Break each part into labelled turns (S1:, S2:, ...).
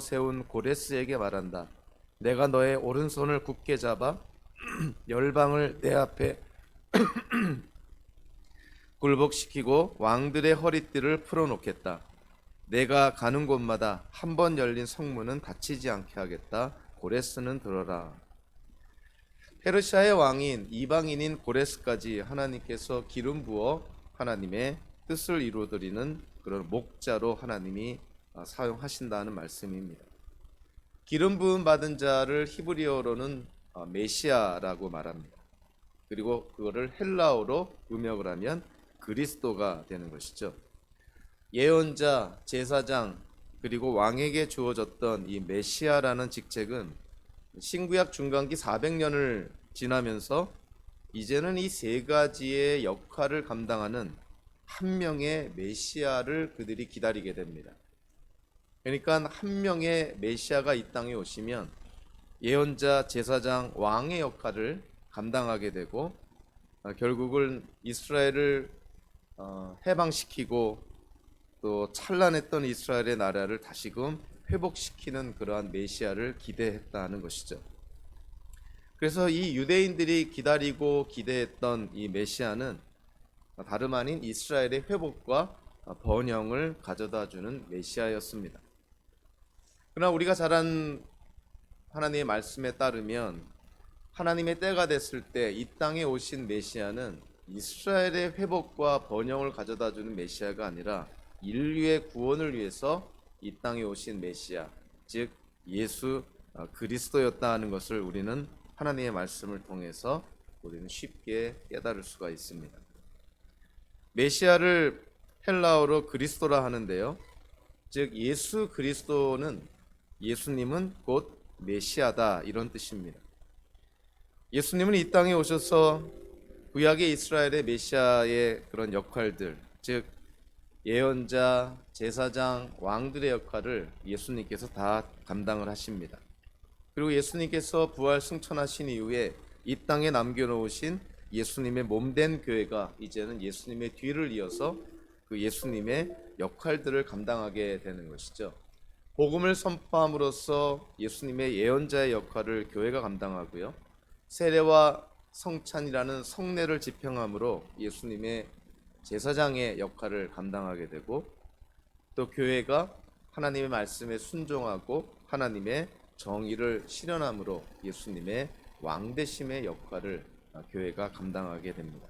S1: 세운 고레스에게 말한다. 내가 너의 오른손을 굳게 잡아 열방을 내 앞에 굴복시키고 왕들의 허리띠를 풀어놓겠다. 내가 가는 곳마다 한 번 열린 성문은 닫히지 않게 하겠다. 고레스는 들어라. 페르시아의 왕인 이방인인 고레스까지 하나님께서 기름 부어 하나님의 뜻을 이루어드리는 그런 목자로 하나님이 사용하신다는 말씀입니다. 기름 부음 받은 자를 히브리어로는 메시아라고 말합니다. 그리고 그거를 헬라어로 음역을 하면 그리스도가 되는 것이죠. 예언자, 제사장, 그리고 왕에게 주어졌던 이 메시아라는 직책은 신구약 중간기 400년을 지나면서 이제는 이 세 가지의 역할을 감당하는 한 명의 메시아를 그들이 기다리게 됩니다. 그러니까 한 명의 메시아가 이 땅에 오시면 예언자, 제사장, 왕의 역할을 감당하게 되고 결국은 이스라엘을 해방시키고 또 찬란했던 이스라엘의 나라를 다시금 회복시키는 그러한 메시아를 기대했다는 것이죠. 그래서 이 유대인들이 기다리고 기대했던 이 메시아는 다름 아닌 이스라엘의 회복과 번영을 가져다주는 메시아였습니다. 그러나 우리가 잘 아는 하나님의 말씀에 따르면 하나님의 때가 됐을 때 이 땅에 오신 메시아는 이스라엘의 회복과 번영을 가져다주는 메시아가 아니라 인류의 구원을 위해서 이 땅에 오신 메시아, 즉 예수 그리스도였다 하는 것을 우리는 하나님의 말씀을 통해서 우리는 쉽게 깨달을 수가 있습니다. 메시아를 헬라어로 그리스도라 하는데요, 즉 예수 그리스도는, 예수님은 곧 메시아다 이런 뜻입니다. 예수님은 이 땅에 오셔서 구약의 이스라엘의 메시아의 그런 역할들, 즉 예언자, 제사장, 왕들의 역할을 예수님께서 다 감당을 하십니다. 그리고 예수님께서 부활 승천하신 이후에 이 땅에 남겨놓으신 예수님의 몸된 교회가 이제는 예수님의 뒤를 이어서 그 예수님의 역할들을 감당하게 되는 것이죠. 복음을 선포함으로써 예수님의 예언자의 역할을 교회가 감당하고요, 세례와 성찬이라는 성례를 집행함으로 예수님의 제사장의 역할을 감당하게 되고, 또 교회가 하나님의 말씀에 순종하고 하나님의 정의를 실현함으로 예수님의 왕되심의 역할을 교회가 감당하게 됩니다.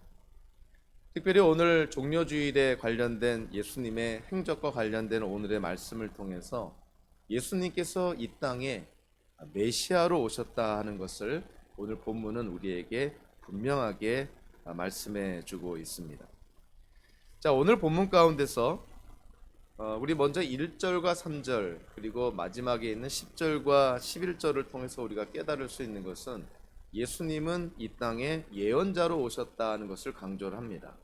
S1: 특별히 오늘 종려주일에 관련된 예수님의 행적과 관련된 오늘의 말씀을 통해서 예수님께서 이 땅에 메시아로 오셨다 하는 것을 오늘 본문은 우리에게 분명하게 말씀해 주고 있습니다. 자, 오늘 본문 가운데서 우리 먼저 1절과 3절 그리고 마지막에 있는 10절과 11절을 통해서 우리가 깨달을 수 있는 것은 예수님은 이 땅에 예언자로 오셨다는 것을 강조를 합니다.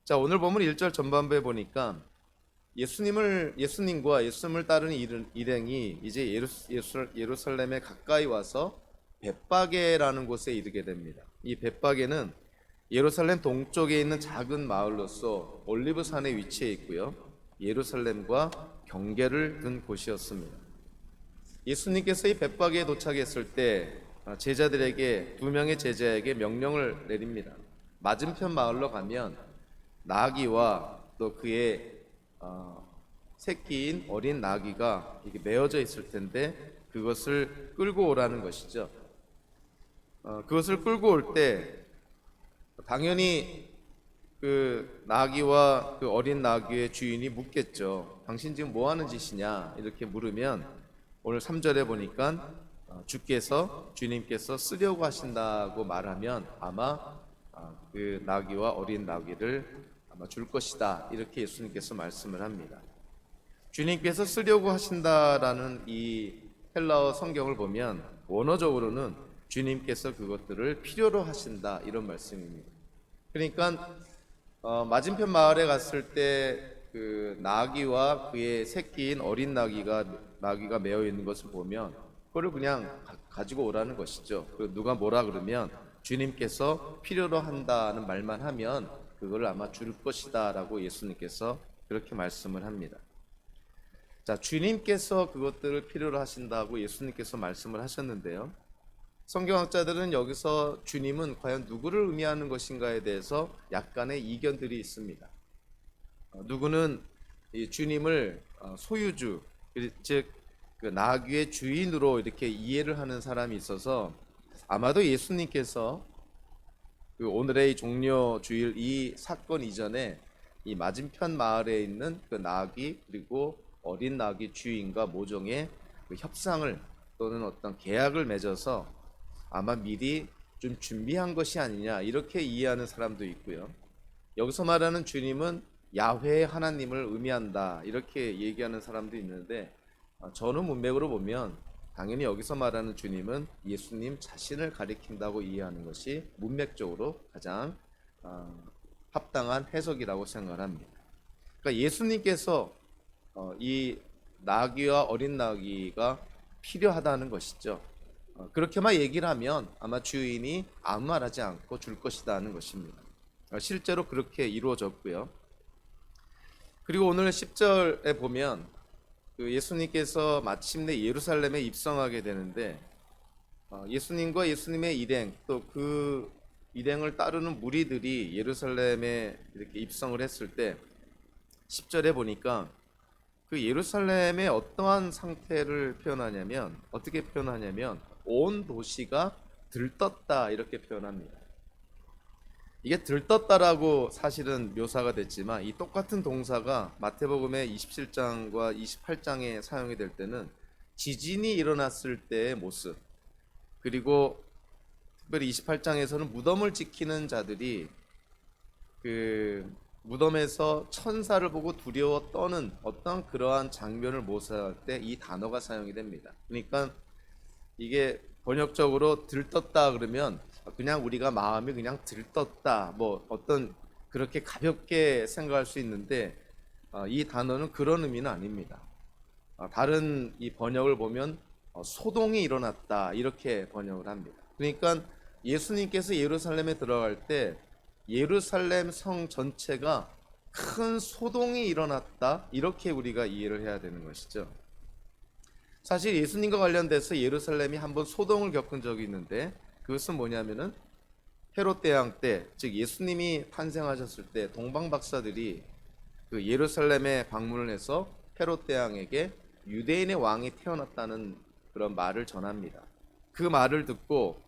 S1: 자, 오늘 본문 1절 전반부에 보니까 예수님과 예수님을 따르는 일행이 이제 예루살렘에 가까이 와서 벳바게라는 곳에 이르게 됩니다. 이 벳바게는 예루살렘 동쪽에 있는 작은 마을로서 올리브산에 위치해 있고요, 예루살렘과 경계를 둔 곳이었습니다. 예수님께서 이 벳바게에 도착했을 때 제자들에게, 두 명의 제자에게 명령을 내립니다. 맞은편 마을로 가면 나귀와 또 그의 새끼인 어린 나귀가 이렇게 메어져 있을 텐데 그것을 끌고 오라는 것이죠. 그것을 끌고 올 때 당연히 그 나귀와 그 어린 나귀의 주인이 묻겠죠. 당신 지금 뭐 하는 짓이냐 이렇게 물으면 오늘 3절에 보니까 주님께서 쓰려고 하신다고 말하면 아마 그 나귀와 어린 나귀를 아마 줄 것이다 이렇게 예수님께서 말씀을 합니다. 주님께서 쓰려고 하신다라는 이 헬라어 성경을 보면 원어적으로는 주님께서 그것들을 필요로 하신다 이런 말씀입니다. 그러니까 맞은편 마을에 갔을 때 그 나귀와 그의 새끼인 어린 나귀가 메어 있는 것을 보면 그걸 그냥 가지고 오라는 것이죠. 누가 뭐라 그러면 주님께서 필요로 한다는 말만 하면 그걸 아마 줄 것이다 라고 예수님께서 그렇게 말씀을 합니다. 자, 주님께서 그것들을 필요로 하신다고 예수님께서 말씀을 하셨는데요. 성경학자들은 여기서 주님은 과연 누구를 의미하는 것인가에 대해서 약간의 이견들이 있습니다. 누구는 이 주님을 소유주, 즉 그 나귀의 주인으로 이렇게 이해를 하는 사람이 있어서 아마도 예수님께서 그 오늘의 종려 주일 이 사건 이전에 이 맞은편 마을에 있는 그 나귀 그리고 어린 나귀 주인과 모종의 그 협상을 또는 어떤 계약을 맺어서 아마 미리 좀 준비한 것이 아니냐 이렇게 이해하는 사람도 있고요. 여기서 말하는 주님은 야훼 하나님을 의미한다 이렇게 얘기하는 사람도 있는데 저는 문맥으로 보면 당연히 여기서 말하는 주님은 예수님 자신을 가리킨다고 이해하는 것이 문맥적으로 가장 합당한 해석이라고 생각합니다. 그러니까 예수님께서 이 나귀와 어린 나귀가 필요하다는 것이죠. 그렇게만 얘기를 하면 아마 주인이 아무 말하지 않고 줄 것이다 하는 것입니다. 실제로 그렇게 이루어졌고요. 그리고 오늘 10절에 보면 그 예수님께서 마침내 예루살렘에 입성하게 되는데 예수님과 예수님의 일행 또 그 일행을 따르는 무리들이 예루살렘에 이렇게 입성을 했을 때 10절에 보니까 그 예루살렘의 어떠한 상태를 표현하냐면 어떻게 표현하냐면 온 도시가 들떴다 이렇게 표현합니다. 이게 들떴다라고 사실은 묘사가 됐지만 이 똑같은 동사가 마태복음의 27장과 28장에 사용이 될 때는 지진이 일어났을 때의 모습 그리고 특별히 28장에서는 무덤을 지키는 자들이 그 무덤에서 천사를 보고 두려워 떠는 어떤 그러한 장면을 묘사할 때 이 단어가 사용이 됩니다. 그러니까 이게 번역적으로 들떴다 그러면 그냥 우리가 마음이 그냥 들떴다 뭐 어떤 그렇게 가볍게 생각할 수 있는데 이 단어는 그런 의미는 아닙니다. 다른 이 번역을 보면 소동이 일어났다 이렇게 번역을 합니다. 그러니까 예수님께서 예루살렘에 들어갈 때 예루살렘 성 전체가 큰 소동이 일어났다 이렇게 우리가 이해를 해야 되는 것이죠. 사실 예수님과 관련돼서 예루살렘이 한번 소동을 겪은 적이 있는데 그것은 뭐냐면은 헤롯 대왕 때, 즉 예수님이 탄생하셨을 때 동방 박사들이 그 예루살렘에 방문을 해서 헤롯 대왕에게 유대인의 왕이 태어났다는 그런 말을 전합니다. 그 말을 듣고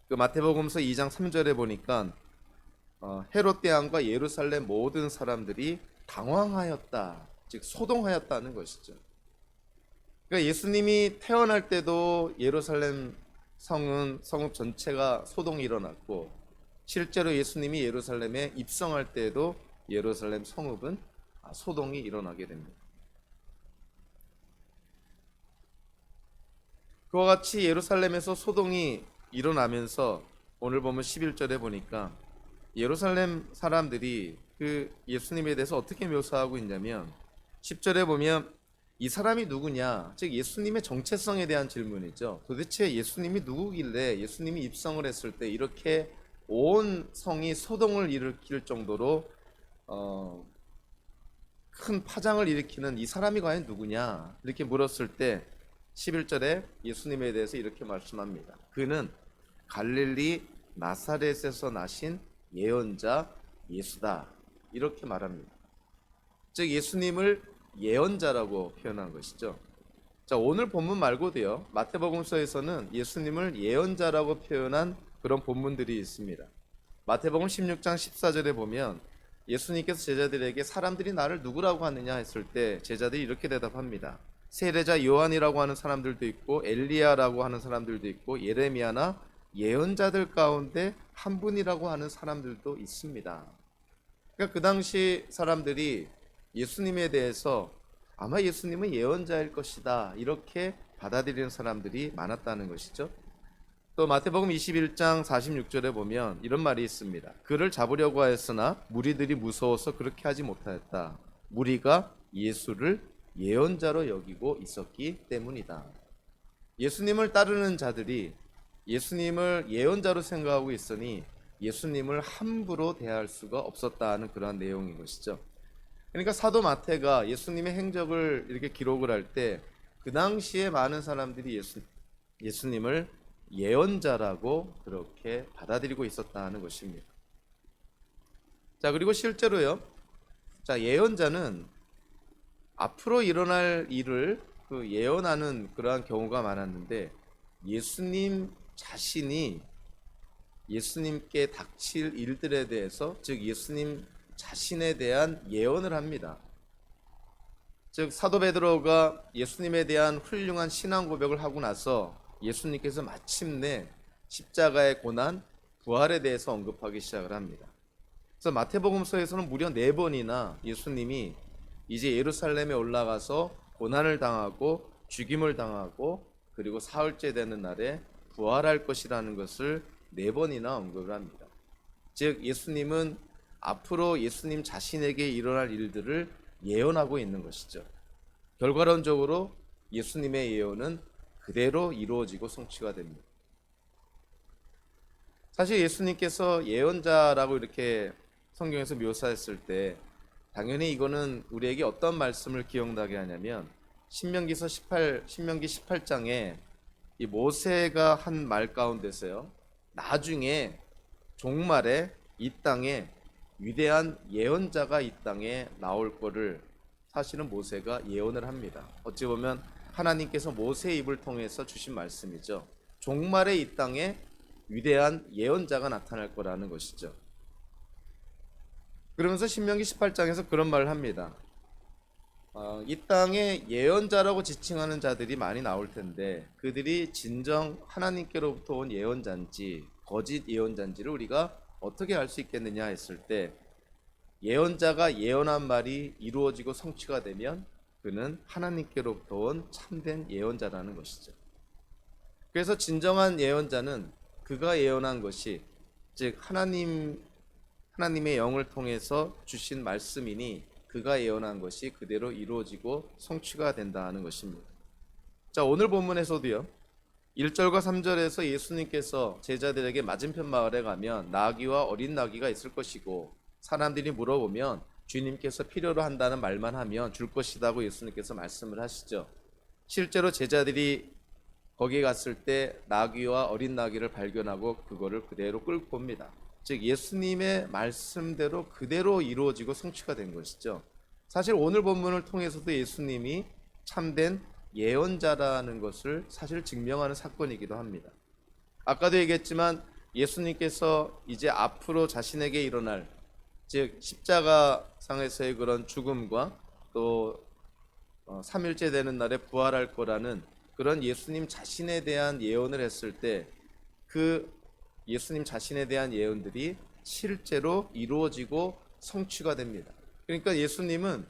S1: 그 마태복음서 2장 3절에 보니까 헤롯 대왕과 예루살렘 모든 사람들이 당황하였다, 즉 소동하였다는 것이죠. 그러니까 예수님이 태어날 때도 예루살렘 성읍 전체가 소동이 일어났고 실제로 예수님이 예루살렘에 입성할 때에도 예루살렘 성읍은 소동이 일어나게 됩니다. 그와 같이 예루살렘에서 소동이 일어나면서 오늘 보면 11절에 보니까 예루살렘 사람들이 그 예수님에 대해서 어떻게 묘사하고 있냐면 10절에 보면 이 사람이 누구냐, 즉 예수님의 정체성에 대한 질문이죠. 도대체 예수님이 누구길래 예수님이 입성을 했을 때 이렇게 온 성이 소동을 일으킬 정도로 큰 파장을 일으키는 이 사람이 과연 누구냐 이렇게 물었을 때 11절에 예수님에 대해서 이렇게 말씀합니다. 그는 갈릴리 나사렛에서 나신 예언자 예수다 이렇게 말합니다. 즉 예수님을 예언자라고 표현한 것이죠. 자, 오늘 본문 말고도요 마태복음서에서는 예수님을 예언자라고 표현한 그런 본문들이 있습니다. 마태복음 16장 14절에 보면 예수님께서 제자들에게 사람들이 나를 누구라고 하느냐 했을 때 제자들이 이렇게 대답합니다. 세례자 요한이라고 하는 사람들도 있고 엘리야라고 하는 사람들도 있고 예레미야나 예언자들 가운데 한 분이라고 하는 사람들도 있습니다. 그러니까 그 당시 사람들이 예수님에 대해서 아마 예수님은 예언자일 것이다 이렇게 받아들이는 사람들이 많았다는 것이죠. 또 마태복음 21장 46절에 보면 이런 말이 있습니다. 그를 잡으려고 하였으나 무리들이 무서워서 그렇게 하지 못하였다. 무리가 예수를 예언자로 여기고 있었기 때문이다. 예수님을 따르는 자들이 예수님을 예언자로 생각하고 있으니 예수님을 함부로 대할 수가 없었다는 그러한 내용인 것이죠. 그러니까 사도 마태가 예수님의 행적을 이렇게 기록을 할 때 그 당시에 많은 사람들이 예수님을 예언자라고 그렇게 받아들이고 있었다는 것입니다. 자, 그리고 실제로요. 자, 예언자는 앞으로 일어날 일을 예언하는 그러한 경우가 많았는데, 예수님 자신이 예수님께 닥칠 일들에 대해서, 즉 예수님 자신에 대한 예언을 합니다. 즉 사도 베드로가 예수님에 대한 훌륭한 신앙 고백을 하고 나서 예수님께서 마침내 십자가의 고난, 부활에 대해서 언급하기 시작을 합니다. 그래서 마태복음서에서는 무려 4번이나 예수님이 이제 예루살렘에 올라가서 고난을 당하고 죽임을 당하고 그리고 사흘째 되는 날에 부활할 것이라는 것을 4번이나 언급을 합니다. 즉 예수님은 앞으로 예수님 자신에게 일어날 일들을 예언하고 있는 것이죠. 결과론적으로 예수님의 예언은 그대로 이루어지고 성취가 됩니다. 사실 예수님께서 예언자라고 이렇게 성경에서 묘사했을 때 당연히 이거는 우리에게 어떤 말씀을 기억나게 하냐면 신명기 18장에 이 모세가 한 말 가운데서요, 나중에 종말에 이 땅에 위대한 예언자가 이 땅에 나올 거를 사실은 모세가 예언을 합니다. 어찌 보면 하나님께서 모세의 입을 통해서 주신 말씀이죠. 종말에 이 땅에 위대한 예언자가 나타날 거라는 것이죠. 그러면서 신명기 18장에서 그런 말을 합니다. 이 땅에 예언자라고 지칭하는 자들이 많이 나올 텐데 그들이 진정 하나님께로부터 온 예언자인지 거짓 예언자인지를 우리가 어떻게 알 수 있겠느냐 했을 때, 예언자가 예언한 말이 이루어지고 성취가 되면 그는 하나님께로부터 온 참된 예언자라는 것이죠. 그래서 진정한 예언자는 그가 예언한 것이, 즉 하나님의 영을 통해서 주신 말씀이니 그가 예언한 것이 그대로 이루어지고 성취가 된다는 것입니다. 자, 오늘 본문에서도요, 1절과 3절에서 예수님께서 제자들에게 맞은편 마을에 가면 나귀와 어린 나귀가 있을 것이고 사람들이 물어보면 주님께서 필요로 한다는 말만 하면 줄 것이라고 예수님께서 말씀을 하시죠. 실제로 제자들이 거기에 갔을 때 나귀와 어린 나귀를 발견하고 그거를 그대로 끌고 옵니다. 즉 예수님의 말씀대로 그대로 이루어지고 성취가 된 것이죠. 사실 오늘 본문을 통해서도 예수님이 참된 예언자라는 것을 사실 증명하는 사건이기도 합니다. 아까도 얘기했지만 예수님께서 이제 앞으로 자신에게 일어날, 즉 십자가상에서의 그런 죽음과 또 3일째 되는 날에 부활할 거라는 그런 예수님 자신에 대한 예언을 했을 때 그 예수님 자신에 대한 예언들이 실제로 이루어지고 성취가 됩니다. 그러니까 예수님은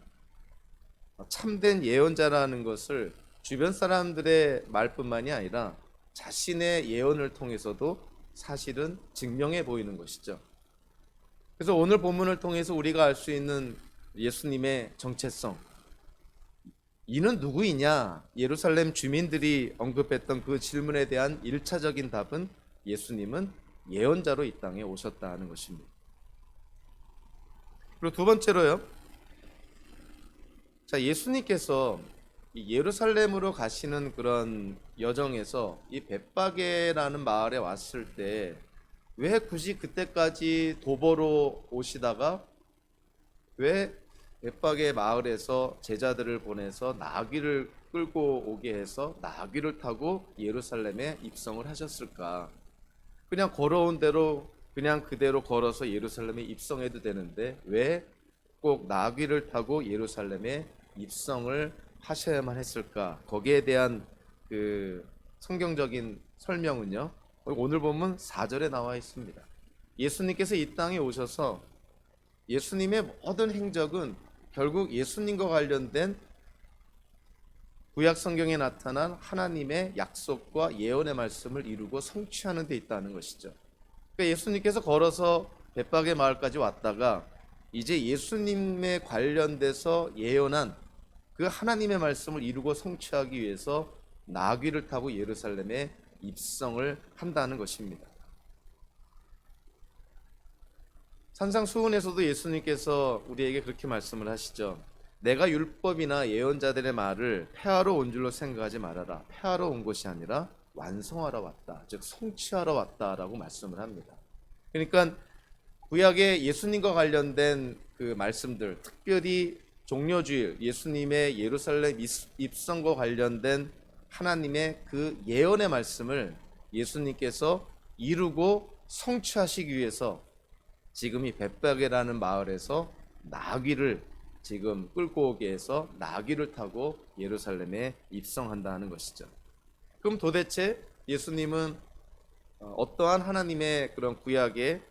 S1: 참된 예언자라는 것을 주변 사람들의 말뿐만이 아니라 자신의 예언을 통해서도 사실은 증명해 보이는 것이죠. 그래서 오늘 본문을 통해서 우리가 알 수 있는 예수님의 정체성, 이는 누구이냐? 예루살렘 주민들이 언급했던 그 질문에 대한 1차적인 답은 예수님은 예언자로 이 땅에 오셨다는 것입니다. 그리고 두 번째로요, 자, 예수님께서 이 예루살렘으로 가시는 그런 여정에서 이 벳바게라는 마을에 왔을 때 왜 굳이 그때까지 도보로 오시다가 왜 벳바게 마을에서 제자들을 보내서 나귀를 끌고 오게 해서 나귀를 타고 예루살렘에 입성을 하셨을까? 그냥 걸어온 대로 그냥 그대로 걸어서 예루살렘에 입성해도 되는데 왜 꼭 나귀를 타고 예루살렘에 입성을 하셔야만 했을까? 거기에 대한 그 성경적인 설명은요, 오늘 보면 4절에 나와 있습니다. 예수님께서 이 땅에 오셔서 예수님의 모든 행적은 결국 예수님과 관련된 구약 성경에 나타난 하나님의 약속과 예언의 말씀을 이루고 성취하는 데 있다는 것이죠. 그러니까 예수님께서 걸어서 벳바게 마을까지 왔다가 이제 예수님에 관련돼서 예언한 그 하나님의 말씀을 이루고 성취하기 위해서 나귀를 타고 예루살렘에 입성을 한다는 것입니다. 산상수훈에서도 예수님께서 우리에게 그렇게 말씀을 하시죠. 내가 율법이나 예언자들의 말을 폐하러 온 줄로 생각하지 말아라. 폐하러 온 것이 아니라 완성하러 왔다. 즉 성취하러 왔다라고 말씀을 합니다. 그러니까 구약의 예수님과 관련된 그 말씀들, 특별히 종려주일, 예수님의 예루살렘 입성과 관련된 하나님의 그 예언의 말씀을 예수님께서 이루고 성취하시기 위해서 지금 이 벳박이라는 마을에서 나귀를 지금 끌고 오게 해서 나귀를 타고 예루살렘에 입성한다는 것이죠. 그럼 도대체 예수님은 어떠한 하나님의 그런 구약의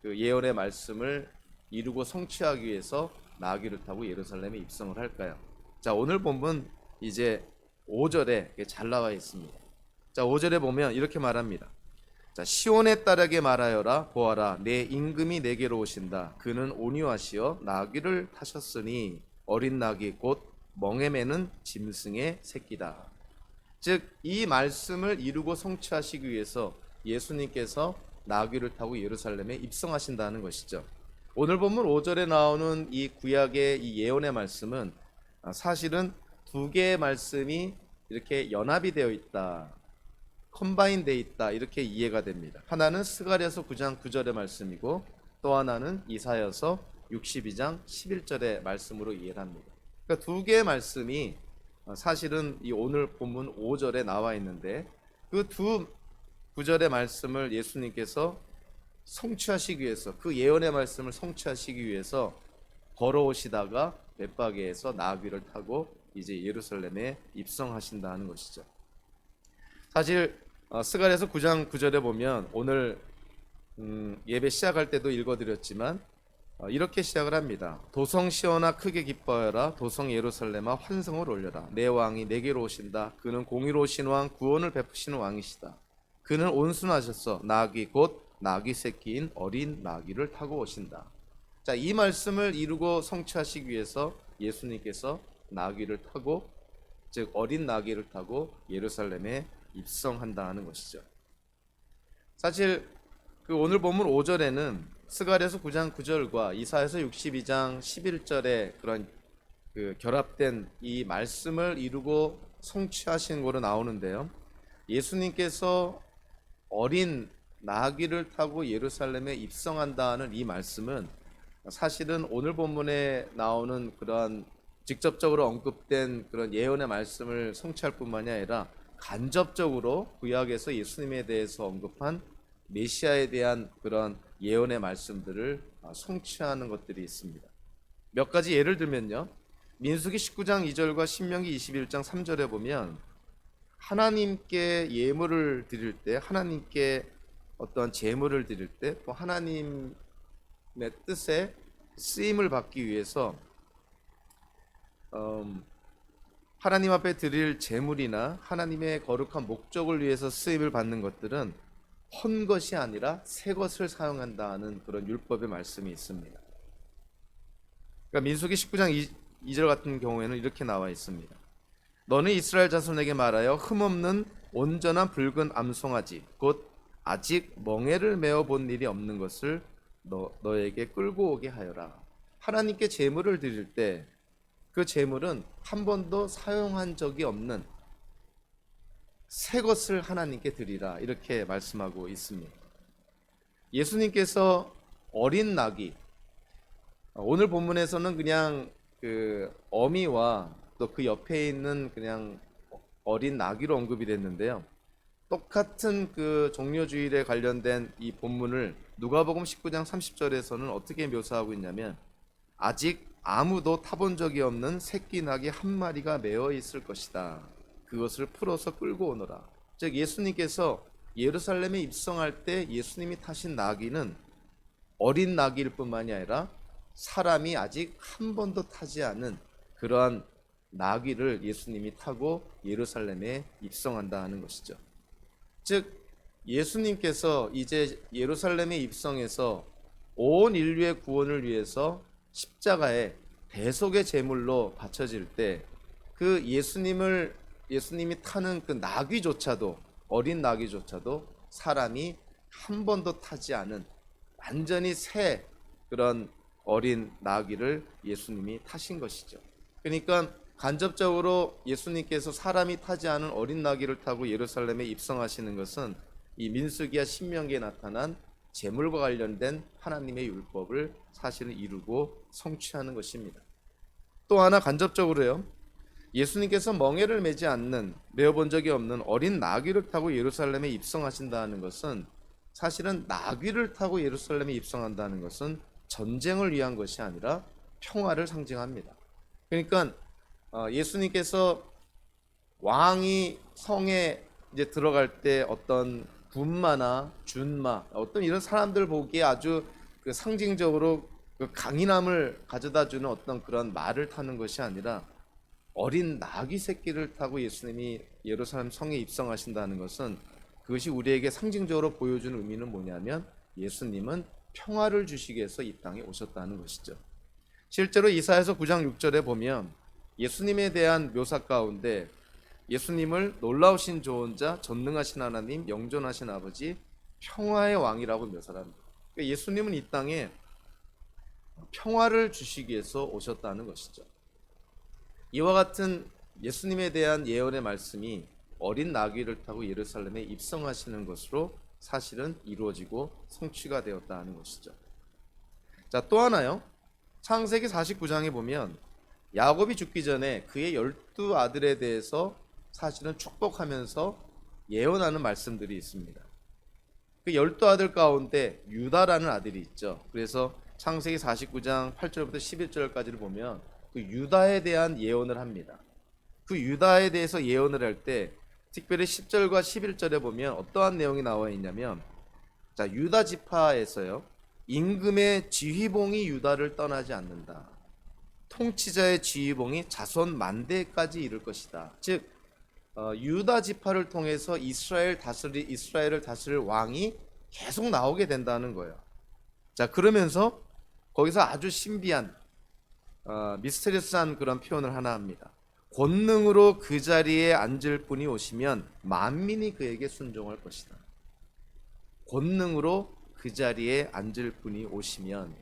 S1: 그 예언의 말씀을 이루고 성취하기 위해서 나귀를 타고 예루살렘에 입성을 할까요? 자, 오늘 본문 이제 5절에 잘 나와 있습니다. 자, 5절에 보면 이렇게 말합니다. 자, 시온에 딸에게 말하여라. 보아라, 내 임금이 내게로 오신다. 그는 온유하시어 나귀를 타셨으니 어린 나귀 곧 멍에 매는 짐승의 새끼다. 즉 이 말씀을 이루고 성취하시기 위해서 예수님께서 나귀를 타고 예루살렘에 입성하신다는 것이죠. 오늘 본문 5절에 나오는 이 구약의 이 예언의 말씀은 사실은 두 개의 말씀이 이렇게 연합이 되어 있다, 컴바인 되어 있다, 이렇게 이해가 됩니다. 하나는 스가랴서 9장 9절의 말씀이고 또 하나는 이사야서 62장 11절의 말씀으로 이해를 합니다. 그러니까 두 개의 말씀이 사실은 이 오늘 본문 5절에 나와 있는데 그 두 구절의 말씀을 예수님께서 성취하시기 위해서, 그 예언의 말씀을 성취하시기 위해서 걸어오시다가 벳바게에서 나귀를 타고 이제 예루살렘에 입성하신다는 것이죠. 사실 스가랴서 9장 9절에 보면 오늘 예배 시작할 때도 읽어드렸지만 이렇게 시작을 합니다. 도성 시온아 크게 기뻐하여라. 도성 예루살렘아 환성을 올려라. 내 왕이 내게로 오신다. 그는 공의로우신 왕, 구원을 베푸시는 왕이시다. 그는 온순하셔서 나귀 곧 나귀 새끼인 어린 나귀를 타고 오신다. 자, 이 말씀을 이루고 성취하시기 위해서 예수님께서 나귀를 타고, 즉 어린 나귀를 타고 예루살렘에 입성한다는 것이죠. 사실 그 오늘 본문 5절에는 스가랴서 9장 9절과 이사야서 62장 11절의 그런 그 결합된 이 말씀을 이루고 성취하신 거로 나오는데요. 예수님께서 어린 나귀를 타고 예루살렘에 입성한다는 이 말씀은 사실은 오늘 본문에 나오는 그런 직접적으로 언급된 그런 예언의 말씀을 성취할 뿐만이 아니라 간접적으로 구약에서 예수님에 대해서 언급한 메시아에 대한 그런 예언의 말씀들을 성취하는 것들이 있습니다. 몇 가지 예를 들면요. 민수기 19장 2절과 신명기 21장 3절에 보면 하나님께 예물을 드릴 때, 하나님께 어떤 제물을 드릴 때, 또 하나님의 뜻에 쓰임을 받기 위해서 하나님 앞에 드릴 제물이나 하나님의 거룩한 목적을 위해서 쓰임을 받는 것들은 헌 것이 아니라 새 것을 사용한다는 그런 율법의 말씀이 있습니다. 그러니까 민수기 19장 2절 같은 경우에는 이렇게 나와 있습니다. 너는 이스라엘 자손에게 말하여 흠없는 온전한 붉은 암송아지 곧 아직 멍에를 메어 본 일이 없는 것을 너에게 끌고 오게 하여라. 하나님께 제물을 드릴 때 그 제물은 한 번도 사용한 적이 없는 새 것을 하나님께 드리라, 이렇게 말씀하고 있습니다. 예수님께서 어린 나귀, 오늘 본문에서는 그냥 그 어미와 또 그 옆에 있는 그냥 어린 나귀로 언급이 됐는데요. 똑같은 그 종려주일에 관련된 이 본문을 누가복음 19장 30절에서는 어떻게 묘사하고 있냐면 아직 아무도 타본 적이 없는 새끼 나귀 한 마리가 메어 있을 것이다. 그것을 풀어서 끌고 오너라. 즉 예수님께서 예루살렘에 입성할 때 예수님이 타신 나귀는 어린 나귀일 뿐만이 아니라 사람이 아직 한 번도 타지 않은 그러한 나귀를 예수님이 타고 예루살렘에 입성한다는 것이죠. 즉 예수님께서 이제 예루살렘에 입성해서 온 인류의 구원을 위해서 십자가에 대속의 제물로 바쳐질 때 그 예수님이 타는 그 나귀조차도, 어린 나귀조차도 사람이 한 번도 타지 않은 완전히 새 그런 어린 나귀를 예수님이 타신 것이죠. 그러니까 간접적으로 예수님께서 사람이 타지 않은 어린 나귀를 타고 예루살렘에 입성하시는 것은 이 민수기와 신명기에 나타난 제물과 관련된 하나님의 율법을 사실은 이루고 성취하는 것입니다. 또 하나 간접적으로요. 예수님께서 멍에를 매지 않는, 메어본 적이 없는 어린 나귀를 타고 예루살렘에 입성하신다는 것은, 사실은 나귀를 타고 예루살렘에 입성한다는 것은 전쟁을 위한 것이 아니라 평화를 상징합니다. 그러니까 예수님께서 왕이 성에 이제 들어갈 때 어떤 군마나 준마, 어떤 이런 사람들 보기에 아주 그 상징적으로 그 강인함을 가져다 주는 어떤 그런 말을 타는 것이 아니라, 어린 나귀 새끼를 타고 예수님이 예루살렘 성에 입성하신다는 것은, 그것이 우리에게 상징적으로 보여주는 의미는 뭐냐면, 예수님은 평화를 주시기 위해서 이 땅에 오셨다는 것이죠. 실제로 이사야서 9장 6절에 보면 예수님에 대한 묘사 가운데 예수님을 놀라우신 조언자, 전능하신 하나님, 영존하신 아버지, 평화의 왕이라고 묘사를 합니다. 그러니까 예수님은 이 땅에 평화를 주시기 위해서 오셨다는 것이죠. 이와 같은 예수님에 대한 예언의 말씀이 어린 나귀를 타고 예루살렘에 입성하시는 것으로 사실은 이루어지고 성취가 되었다는 것이죠. 자, 또 하나요. 창세기 49장에 보면 야곱이 죽기 전에 그의 12 아들에 대해서 사실은 축복하면서 예언하는 말씀들이 있습니다. 그 12 아들 가운데 유다라는 아들이 있죠. 그래서 창세기 49장 8절부터 11절까지를 보면 그 유다에 대한 예언을 합니다. 그 유다에 대해서 예언을 할 때 특별히 10절과 11절에 보면 어떠한 내용이 나와 있냐면, 자, 유다 지파에서요, 임금의 지휘봉이 유다를 떠나지 않는다. 통치자의 지휘봉이 자손 만대까지 이를 것이다. 즉 유다 지파를 통해서 이스라엘을 다스릴 왕이 계속 나오게 된다는 거예요. 자, 그러면서 거기서 아주 신비한 미스테리스한 그런 표현을 하나 합니다. 권능으로 그 자리에 앉을 분이 오시면 만민이 그에게 순종할 것이다. 권능으로 그 자리에 앉을 분이 오시면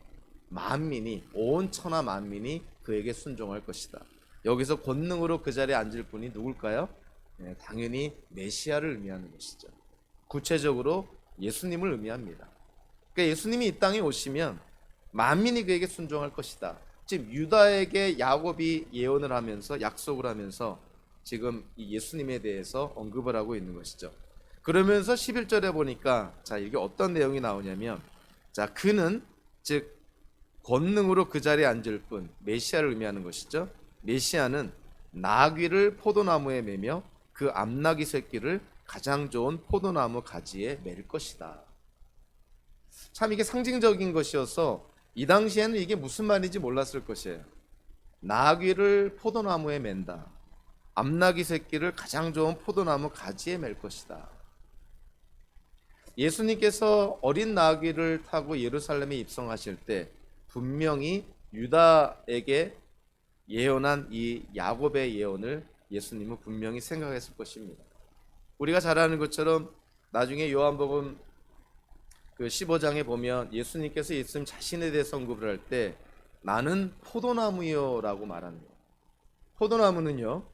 S1: 만민이, 온 천하 만민이 그에게 순종할 것이다. 여기서 권능으로 그 자리에 앉을 분이 누굴까요? 네, 당연히 메시아를 의미하는 것이죠. 구체적으로 예수님을 의미합니다. 그러니까 예수님이 이 땅에 오시면 만민이 그에게 순종할 것이다. 즉 유다에게 야곱이 예언을 하면서, 약속을 하면서 지금 이 예수님에 대해서 언급을 하고 있는 것이죠. 그러면서 11절에 보니까, 자, 이게 어떤 내용이 나오냐면, 자, 그는, 즉 권능으로 그 자리에 앉을 분, 메시아를 의미하는 것이죠. 메시아는 나귀를 포도나무에 매며 그 암나귀 새끼를 가장 좋은 포도나무 가지에 맬 것이다. 참 이게 상징적인 것이어서 이 당시에는 이게 무슨 말인지 몰랐을 것이에요. 나귀를 포도나무에 맨다. 암나귀 새끼를 가장 좋은 포도나무 가지에 맬 것이다. 예수님께서 어린 나귀를 타고 예루살렘에 입성하실 때 분명히 유다에게 예언한 이 야곱의 예언을 예수님은 분명히 생각했을 것입니다. 우리가 잘 아는 것처럼 나중에 요한복음 그 15장에 보면 예수님께서 예수님 자신에 대해서 언급을 할 때 나는 포도나무요 라고 말합니다. 포도나무는요,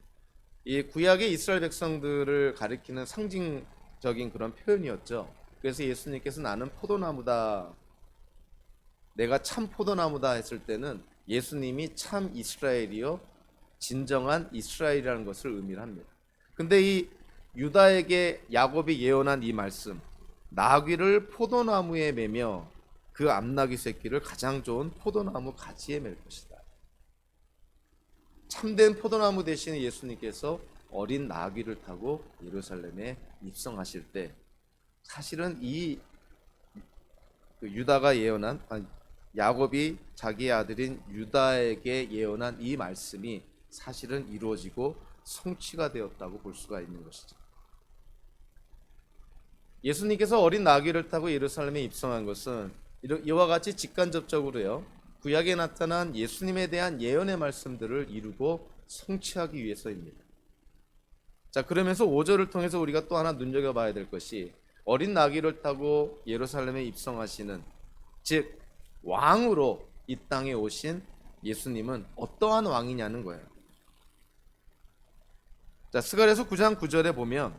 S1: 이 구약의 이스라엘 백성들을 가리키는 상징적인 그런 표현이었죠. 그래서 예수님께서 나는 포도나무다, 내가 참 포도나무다 했을 때는 예수님이 참 이스라엘이요, 진정한 이스라엘이라는 것을 의미를 합니다. 근데 이 유다에게 야곱이 예언한 이 말씀, 나귀를 포도나무에 매며 그 암나귀 새끼를 가장 좋은 포도나무 가지에 맬 것이다. 참된 포도나무 대신에 예수님께서 어린 나귀를 타고 예루살렘에 입성하실 때 사실은 이 유다가 예언한, 야곱이 자기의 아들인 유다에게 예언한 이 말씀이 사실은 이루어지고 성취가 되었다고 볼 수가 있는 것이죠. 예수님께서 어린 나귀를 타고 예루살렘에 입성한 것은 이와 같이 직간접적으로요, 구약에 나타난 예수님에 대한 예언의 말씀들을 이루고 성취하기 위해서입니다. 자, 그러면서 5절을 통해서 우리가 또 하나 눈여겨봐야 될 것이, 어린 나귀를 타고 예루살렘에 입성하시는, 즉 왕으로 이 땅에 오신 예수님은 어떠한 왕이냐는 거예요. 자, 스가랴서 9장 9절에 보면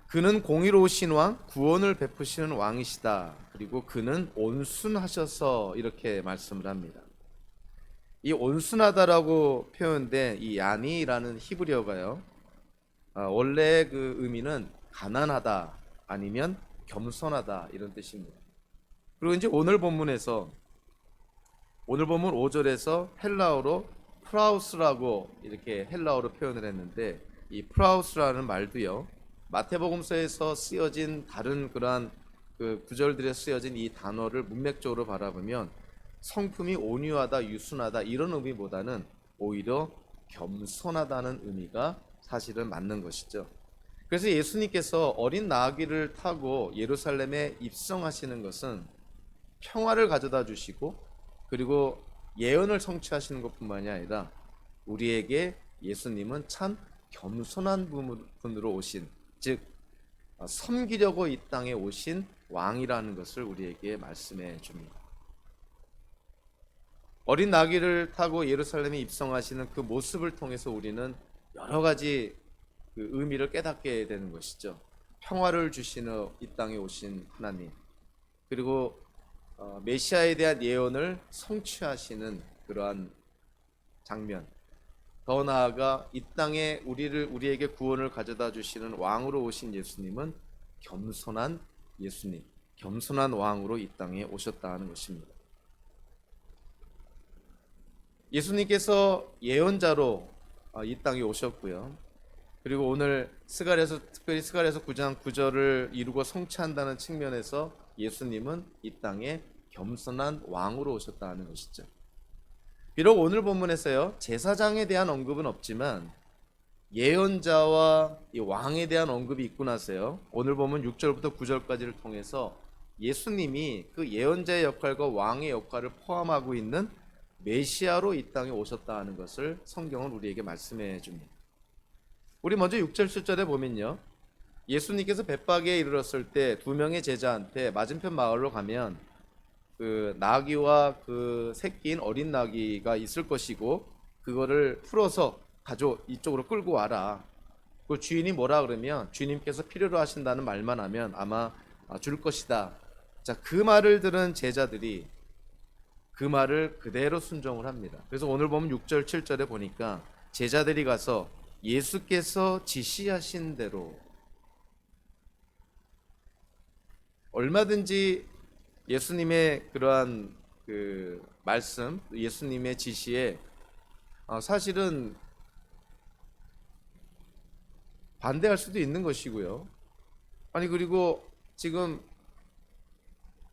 S1: 그는 공의로우신 왕, 구원을 베푸시는 왕이시다. 그리고 그는 온순하셔서 이렇게 말씀을 합니다. 이 온순하다라고 표현된 이 야니라는 히브리어가요. 원래 그 의미는 가난하다 아니면 겸손하다 이런 뜻입니다. 그리고 이제 오늘 본문 5절에서 헬라어로 프라우스라고 이렇게 헬라어로 표현을 했는데 이 프라우스라는 말도요. 마태복음서에서 쓰여진 다른 그러한 그 구절들에 쓰여진 이 단어를 문맥적으로 바라보면 성품이 온유하다, 유순하다 이런 의미보다는 오히려 겸손하다는 의미가 사실은 맞는 것이죠. 그래서 예수님께서 어린 나귀를 타고 예루살렘에 입성하시는 것은 평화를 가져다 주시고 그리고 예언을 성취하시는 것뿐만이 아니라 우리에게 예수님은 참 겸손한 분으로 오신, 즉 섬기려고 이 땅에 오신 왕이라는 것을 우리에게 말씀해 줍니다. 어린 나귀를 타고 예루살렘에 입성하시는 그 모습을 통해서 우리는 여러 가지 그 의미를 깨닫게 되는 것이죠. 평화를 주시는 이 땅에 오신 하나님, 그리고 메시아에 대한 예언을 성취하시는 그러한 장면, 더 나아가 이 땅에 우리에게 구원을 가져다 주시는 왕으로 오신 예수님은 겸손한 예수님, 겸손한 왕으로 이 땅에 오셨다는 것입니다. 예수님께서 예언자로 이 땅에 오셨고요. 그리고 오늘 특별히 스가랴서 9장 9절을 이루고 성취한다는 측면에서 예수님은 이 땅에 겸손한 왕으로 오셨다는 것이죠. 비록 오늘 본문에서요 제사장에 대한 언급은 없지만 예언자와 이 왕에 대한 언급이 있고 나서요 오늘 본문 6절부터 9절까지를 통해서 예수님이 그 예언자의 역할과 왕의 역할을 포함하고 있는 메시아로 이 땅에 오셨다 하는 것을 성경은 우리에게 말씀해 줍니다. 우리 먼저 6절 7절에 보면요, 예수님께서 벳박에 이르렀을 때 두 명의 제자한테 맞은편 마을로 가면 그 나귀와 그 새끼인 어린 나귀가 있을 것이고 그거를 풀어서 이쪽으로 끌고 와라. 그 주인이 뭐라 그러면 주님께서 필요로 하신다는 말만 하면 아마 줄 것이다. 자, 그 말을 들은 제자들이 그 말을 그대로 순종을 합니다. 그래서 오늘 보면 6절 7절에 보니까 제자들이 가서 예수께서 지시하신 대로, 얼마든지 예수님의 그러한 그 말씀, 예수님의 지시에 사실은 반대할 수도 있는 것이고요. 아니 그리고 지금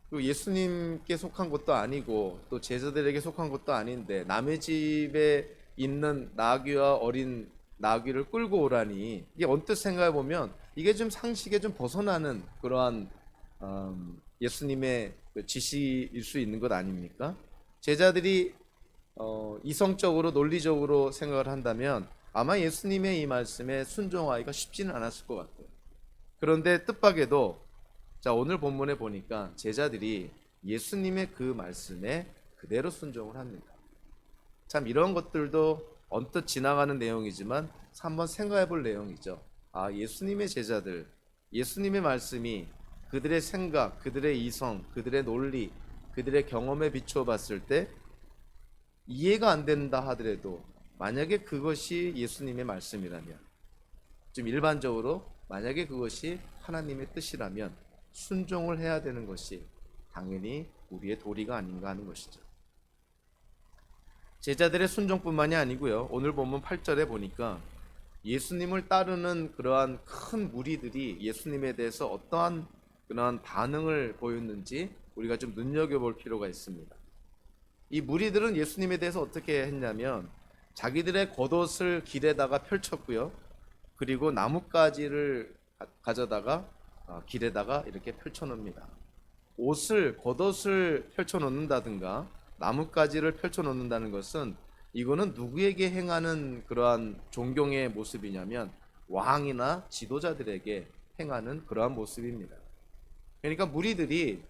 S1: 그 예수님께 속한 것도 아니고 또 제자들에게 속한 것도 아닌데 남의 집에 있는 나귀와 어린 나귀를 끌고 오라니, 이게 언뜻 생각해 보면 이게 좀 상식에 좀 벗어나는 그러한 예수님의 지시일 수 있는 것 아닙니까? 제자들이 이성적으로 논리적으로 생각을 한다면 아마 예수님의 이 말씀에 순종하기가 쉽지는 않았을 것 같아요. 그런데 뜻밖에도 자, 오늘 본문에 보니까 제자들이 예수님의 그 말씀에 그대로 순종을 합니다. 참 이런 것들도 언뜻 지나가는 내용이지만 한번 생각해 볼 내용이죠. 예수님의 제자들, 예수님의 말씀이 그들의 생각, 그들의 이성, 그들의 논리, 그들의 경험에 비추어 봤을 때 이해가 안 된다 하더라도 만약에 그것이 예수님의 말씀이라면, 좀 일반적으로 만약에 그것이 하나님의 뜻이라면 순종을 해야 되는 것이 당연히 우리의 도리가 아닌가 하는 것이죠. 제자들의 순종뿐만이 아니고요, 오늘 본문 8절에 보니까 예수님을 따르는 그러한 큰 무리들이 예수님에 대해서 어떠한 그러한 반응을 보였는지 우리가 좀 눈여겨볼 필요가 있습니다. 이 무리들은 예수님에 대해서 어떻게 했냐면 자기들의 겉옷을 길에다가 펼쳤고요, 그리고 나뭇가지를 가져다가 길에다가 이렇게 펼쳐놓습니다. 겉옷을 펼쳐놓는다든가 나뭇가지를 펼쳐놓는다는 것은 이거는 누구에게 행하는 그러한 존경의 모습이냐면 왕이나 지도자들에게 행하는 그러한 모습입니다. 그러니까 무리들이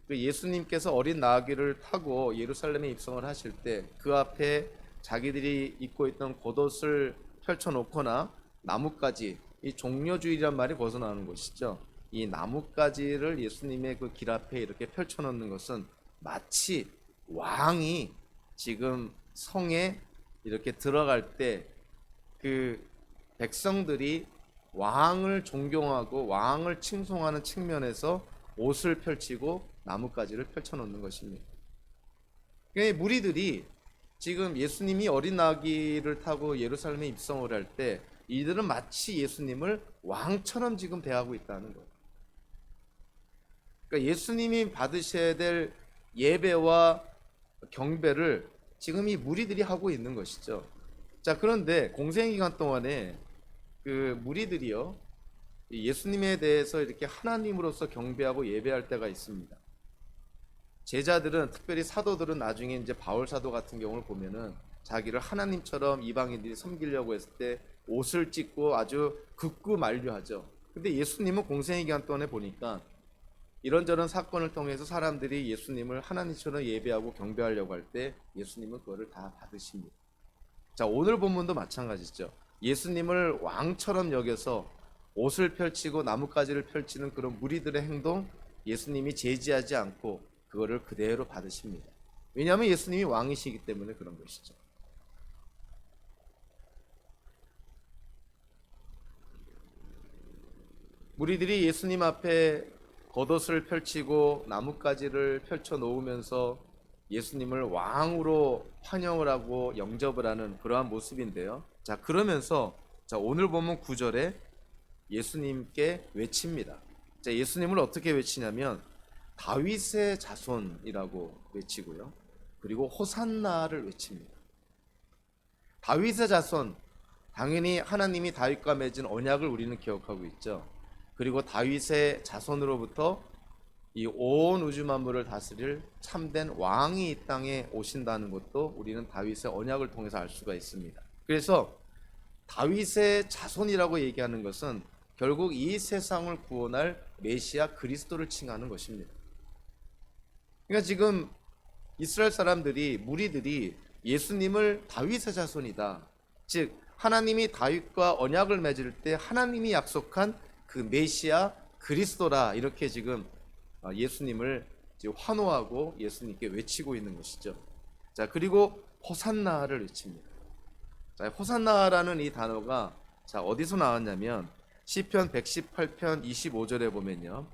S1: 그 예수님께서 어린 나귀를 타고 예루살렘에 입성을 하실 때 그 앞에 자기들이 입고 있던 겉옷을 펼쳐놓거나 나뭇가지, 이 종려주의란 말이 거기서 나오는 것이죠. 이 나뭇가지를 예수님의 그 길 앞에 이렇게 펼쳐놓는 것은 마치 왕이 지금 성에 이렇게 들어갈 때 그 백성들이 왕을 존경하고 왕을 칭송하는 측면에서 옷을 펼치고 나뭇가지를 펼쳐놓는 것입니다. 그러니까 무리들이 지금 예수님이 어린 나귀를 타고 예루살렘에 입성을 할 때 이들은 마치 예수님을 왕처럼 지금 대하고 있다는 거예요. 그러니까 예수님이 받으셔야 될 예배와 경배를 지금 이 무리들이 하고 있는 것이죠. 자, 그런데 공생 기간 동안에 그 무리들이요, 예수님에 대해서 이렇게 하나님으로서 경배하고 예배할 때가 있습니다. 제자들은, 특별히 사도들은 나중에 이제 바울 사도 같은 경우를 보면은 자기를 하나님처럼 이방인들이 섬기려고 했을 때 옷을 찢고 아주 극구 만류하죠. 근데 예수님은 공생의 기간 동안에 보니까 이런저런 사건을 통해서 사람들이 예수님을 하나님처럼 예배하고 경배하려고 할 때 예수님은 그거를 다 받으십니다. 자, 오늘 본문도 마찬가지죠. 예수님을 왕처럼 여겨서 옷을 펼치고 나뭇가지를 펼치는 그런 무리들의 행동, 예수님이 제지하지 않고 그거를 그대로 받으십니다. 왜냐하면 예수님이 왕이시기 때문에 그런 것이죠. 무리들이 예수님 앞에 겉옷을 펼치고 나뭇가지를 펼쳐 놓으면서 예수님을 왕으로 환영을 하고 영접을 하는 그러한 모습인데요. 자, 그러면서 자, 오늘 보면 9절에 예수님께 외칩니다. 자, 예수님을 어떻게 외치냐면 다윗의 자손이라고 외치고요. 그리고 호산나를 외칩니다. 다윗의 자손, 당연히 하나님이 다윗과 맺은 언약을 우리는 기억하고 있죠. 그리고 다윗의 자손으로부터 이 온 우주 만물을 다스릴 참된 왕이 이 땅에 오신다는 것도 우리는 다윗의 언약을 통해서 알 수가 있습니다. 그래서 다윗의 자손이라고 얘기하는 것은 결국 이 세상을 구원할 메시아 그리스도를 칭하는 것입니다. 그러니까 지금 이스라엘 사람들이, 무리들이 예수님을 다윗의 자손이다, 즉 하나님이 다윗과 언약을 맺을 때 하나님이 약속한 그 메시아 그리스도라, 이렇게 지금 예수님을 환호하고 예수님께 외치고 있는 것이죠. 자, 그리고 호산나를 외칩니다. 자, 호산나라는 이 단어가 자, 어디서 나왔냐면 시편 118편 25절에 보면요,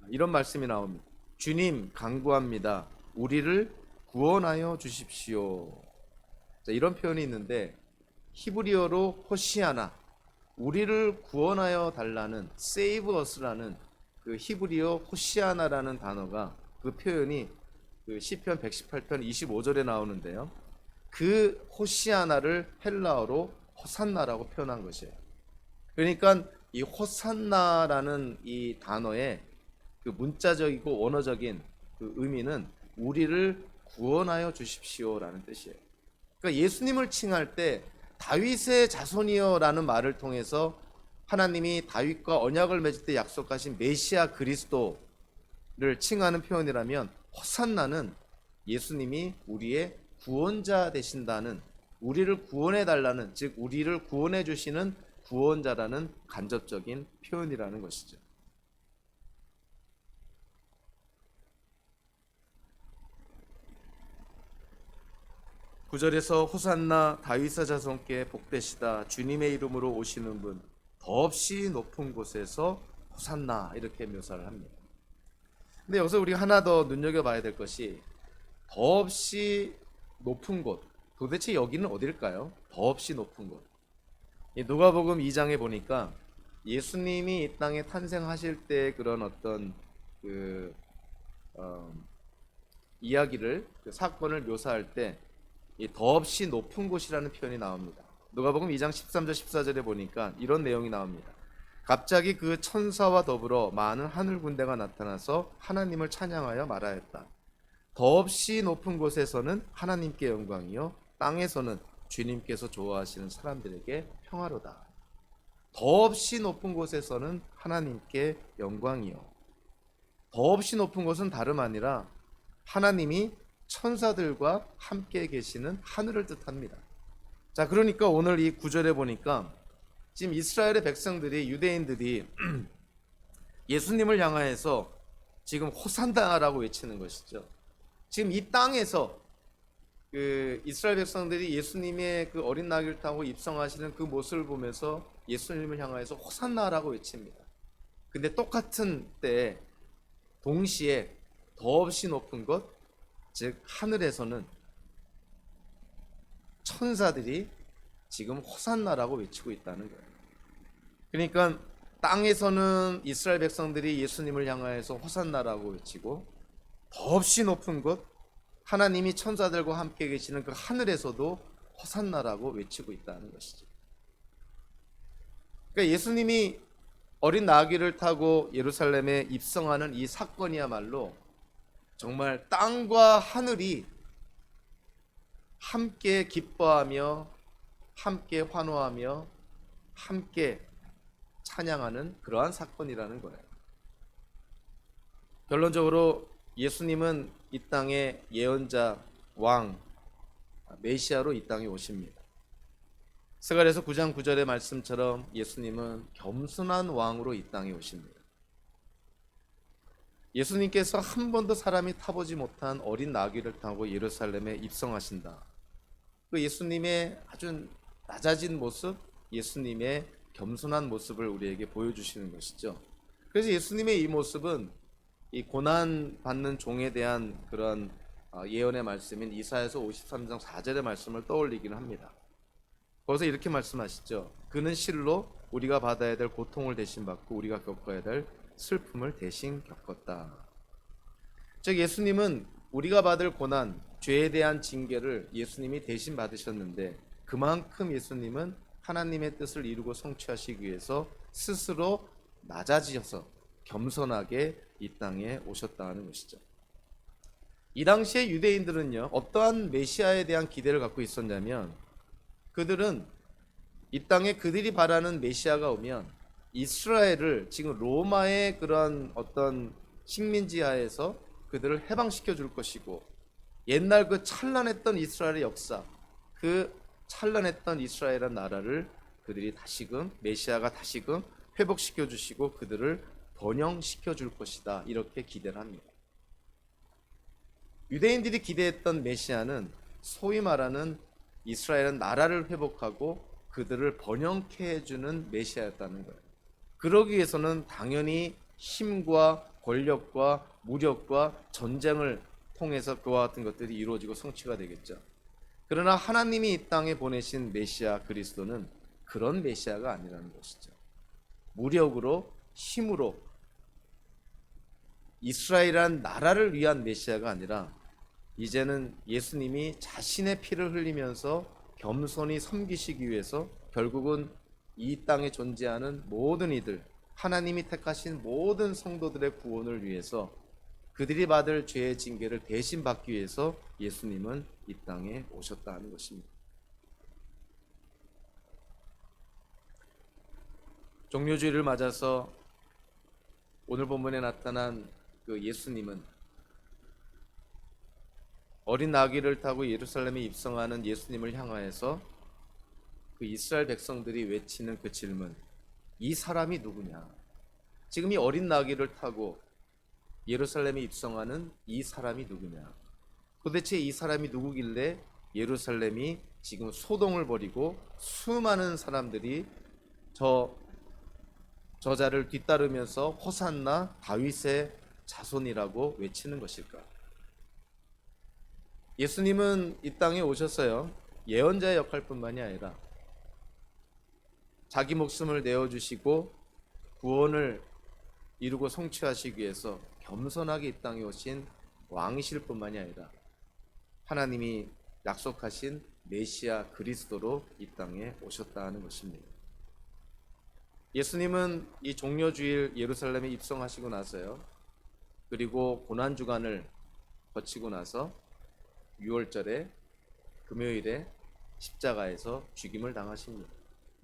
S1: 이런 말씀이 나옵니다. 주님 간구합니다. 우리를 구원하여 주십시오. 자, 이런 표현이 있는데 히브리어로 호시아나, 우리를 구원하여 달라는 save us라는 그 히브리어 호시아나라는 단어가, 그 표현이 그 시편 118편 25절에 나오는데요. 그 호시아나를 헬라어로 호산나라고 표현한 것이에요. 그러니까 이 호산나라는 이 단어의 그 문자적이고 원어적인 그 의미는 우리를 구원하여 주십시오라는 뜻이에요. 그러니까 예수님을 칭할 때 다윗의 자손이여라는 말을 통해서 하나님이 다윗과 언약을 맺을 때 약속하신 메시아 그리스도를 칭하는 표현이라면, 호산나는 예수님이 우리의 구원자 되신다는, 우리를 구원해 달라는, 즉 우리를 구원해 주시는 구원자라는 간접적인 표현이라는 것이죠. 구절에서 호산나 다윗의 자손께 복되시다, 주님의 이름으로 오시는 분, 더없이 높은 곳에서 호산나, 이렇게 묘사를 합니다. 근데 여기서 우리가 하나 더 눈여겨봐야 될 것이, 더없이 높은 곳, 도대체 여기는 어딜까요? 더없이 높은 곳. 누가복음 2장에 보니까 예수님이 이 땅에 탄생하실 때 그런 어떤 그 이야기를, 그 사건을 묘사할 때 이 더없이 높은 곳이라는 표현이 나옵니다. 누가복음 2장 13절 14절에 보니까 이런 내용이 나옵니다. 갑자기 그 천사와 더불어 많은 하늘 군대가 나타나서 하나님을 찬양하여 말하였다. 더없이 높은 곳에서는 하나님께 영광이요, 땅에서는 주님께서 좋아하시는 사람들에게 평화로다. 더없이 높은 곳에서는 하나님께 영광이요, 더없이 높은 것은 다름 아니라 하나님이 천사들과 함께 계시는 하늘을 뜻합니다. 자, 그러니까 오늘 이 구절에 보니까 지금 이스라엘의 백성들이, 유대인들이 예수님을 향하여서 지금 호산나라고 외치는 것이죠. 지금 이 땅에서 그 이스라엘 백성들이 예수님의 그 어린 나귀를 타고 입성하시는 그 모습을 보면서 예수님을 향하여서 호산나라고 외칩니다. 근데 똑같은 때에 동시에 더없이 높은 것, 즉 하늘에서는 천사들이 지금 호산나라고 외치고 있다는 거예요. 그러니까 땅에서는 이스라엘 백성들이 예수님을 향하여서 호산나라고 외치고, 더없이 높은 곳, 하나님이 천사들과 함께 계시는 그 하늘에서도 호산나라고 외치고 있다는 것이죠. 그러니까 예수님이 어린 나귀를 타고 예루살렘에 입성하는 이 사건이야말로 정말 땅과 하늘이 함께 기뻐하며 함께 환호하며 함께 찬양하는 그러한 사건이라는 거예요. 결론적으로 예수님은 이 땅의 예언자, 왕, 메시아로 이 땅에 오십니다. 스가랴서 9장 9절의 말씀처럼 예수님은 겸손한 왕으로 이 땅에 오십니다. 예수님께서 한 번도 사람이 타보지 못한 어린 나귀를 타고 예루살렘에 입성하신다. 그 예수님의 아주 낮아진 모습, 예수님의 겸손한 모습을 우리에게 보여주시는 것이죠. 그래서 예수님의 이 모습은 이 고난 받는 종에 대한 그런 예언의 말씀인 이사야서 53장 4절의 말씀을 떠올리기는 합니다. 거기서 이렇게 말씀하시죠. 그는 실로 우리가 받아야 될 고통을 대신 받고 우리가 겪어야 될 슬픔을 대신 겪었다. 즉 예수님은 우리가 받을 고난, 죄에 대한 징계를 예수님이 대신 받으셨는데, 그만큼 예수님은 하나님의 뜻을 이루고 성취하시기 위해서 스스로 낮아지셔서 겸손하게 이 땅에 오셨다는 것이죠. 이 당시에 유대인들은요, 어떠한 메시아에 대한 기대를 갖고 있었냐면, 그들은 이 땅에 그들이 바라는 메시아가 오면 이스라엘을 지금 로마의 그런 어떤 식민지 하에서 그들을 해방시켜 줄 것이고, 옛날 그 찬란했던 이스라엘의 역사, 그 찬란했던 이스라엘의 나라를 그들이 다시금, 메시아가 다시금 회복시켜 주시고 그들을 번영시켜 줄 것이다, 이렇게 기대를 합니다. 유대인들이 기대했던 메시아는 소위 말하는 이스라엘은 나라를 회복하고 그들을 번영케 해주는 메시아였다는 거예요. 그러기 위해서는 당연히 힘과 권력과 무력과 전쟁을 통해서 그와 같은 것들이 이루어지고 성취가 되겠죠. 그러나 하나님이 이 땅에 보내신 메시아 그리스도는 그런 메시아가 아니라는 것이죠. 무력으로, 힘으로 이스라엘이란 나라를 위한 메시아가 아니라 이제는 예수님이 자신의 피를 흘리면서 겸손히 섬기시기 위해서 결국은 이 땅에 존재하는 모든 이들, 하나님이 택하신 모든 성도들의 구원을 위해서 그들이 받을 죄의 징계를 대신 받기 위해서 예수님은 이 땅에 오셨다는 것입니다. 종료주일을 맞아서 오늘 본문에 나타난 그 예수님은 어린 나귀를 타고 예루살렘에 입성하는 예수님을 향하여서 그 이스라엘 백성들이 외치는 그 질문, 이 사람이 누구냐? 지금 이 어린 나귀를 타고 예루살렘에 입성하는 이 사람이 누구냐? 도대체 이 사람이 누구길래 예루살렘이 지금 소동을 벌이고 수많은 사람들이 저자를 뒤따르면서 호산나 다윗의 자손이라고 외치는 것일까? 예수님은 이 땅에 오셨어요. 예언자의 역할뿐만이 아니라 자기 목숨을 내어주시고 구원을 이루고 성취하시기 위해서 겸손하게 이 땅에 오신 왕이실 뿐만이 아니라 하나님이 약속하신 메시아 그리스도로 이 땅에 오셨다는 것입니다. 예수님은 이 종려주일 예루살렘에 입성하시고 나서요, 그리고 고난주간을 거치고 나서 6월절에 금요일에 십자가에서 죽임을 당하십니다.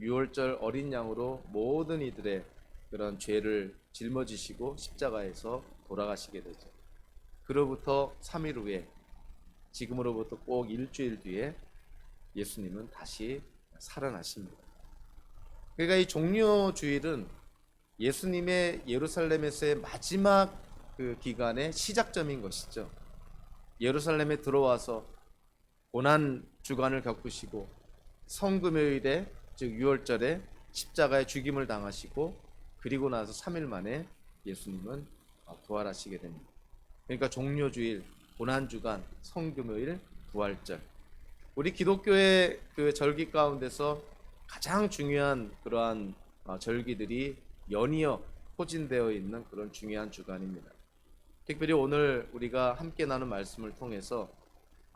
S1: 6월절 어린 양으로 모든 이들의 그런 죄를 짊어지시고 십자가에서 돌아가시게 되죠. 그로부터 3일 후에, 지금으로부터 꼭 일주일 뒤에 예수님은 다시 살아나십니다. 그러니까 이 종료주일은 예수님의 예루살렘에서의 마지막 그 기간의 시작점인 것이죠. 예루살렘에 들어와서 고난 주간을 겪으시고 성금요일에, 즉 유월절에 십자가에 죽임을 당하시고, 그리고 나서 3일 만에 예수님은 부활하시게 됩니다. 그러니까 종료주일, 고난주간, 성금요일, 부활절, 우리 기독교의 그 절기 가운데서 가장 중요한 그러한 절기들이 연이어 포진되어 있는 그런 중요한 주간입니다. 특별히 오늘 우리가 함께 나눈 말씀을 통해서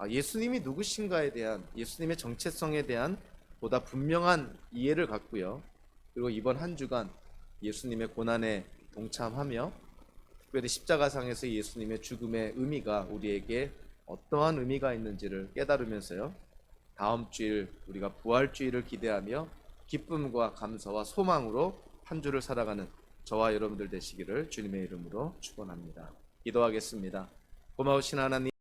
S1: 예수님이 누구신가에 대한, 예수님의 정체성에 대한 보다 분명한 이해를 갖고요. 그리고 이번 한 주간 예수님의 고난에 동참하며 특별히 십자가상에서 예수님의 죽음의 의미가 우리에게 어떠한 의미가 있는지를 깨달으면서요, 다음 주일 우리가 부활주일을 기대하며 기쁨과 감사와 소망으로 한 주를 살아가는 저와 여러분들 되시기를 주님의 이름으로 축원합니다. 기도하겠습니다. 고마우신 하나님,